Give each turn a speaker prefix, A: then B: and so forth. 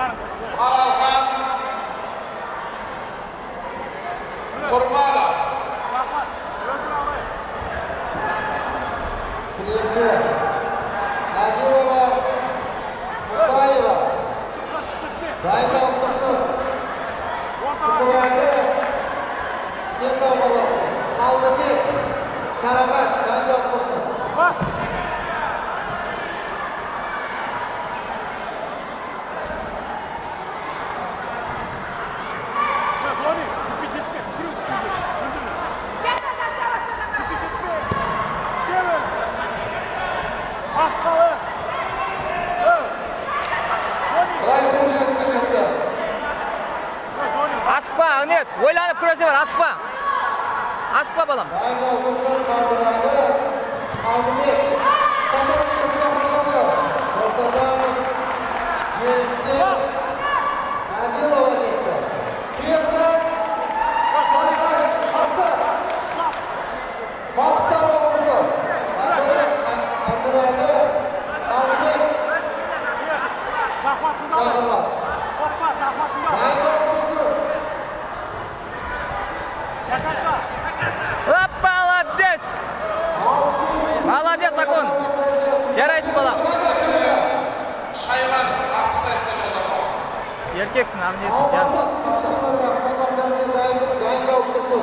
A: Аралхан Құрманов.
B: Тілекті Әділова Мұсаева. Дайындау құрсын. Құтырәлі Кентау баласы. Қалдыбек Сарағаш дайындау құрсын.
C: Асықпа, Ақниет, ойланып күресе бар, асықпа. Асықпа, балам.
B: Дайындау құрсын Қалдыбек. Қалдыбек. Қалдыбек соғылды. Ортадамыз Жеңіске Әділова жетті. Күйепті Сарағаш Ақсы. Маңғыстау облысы. Қадырәлі Қалдыбек шақырылады. Дайындау құрсын.
C: Молодец! Молодец, Акон! Жарайсың, балам.
A: Шайменов Ақниет жолдама.
C: Еркексің, Ақниет.
B: Дайындау құрсын.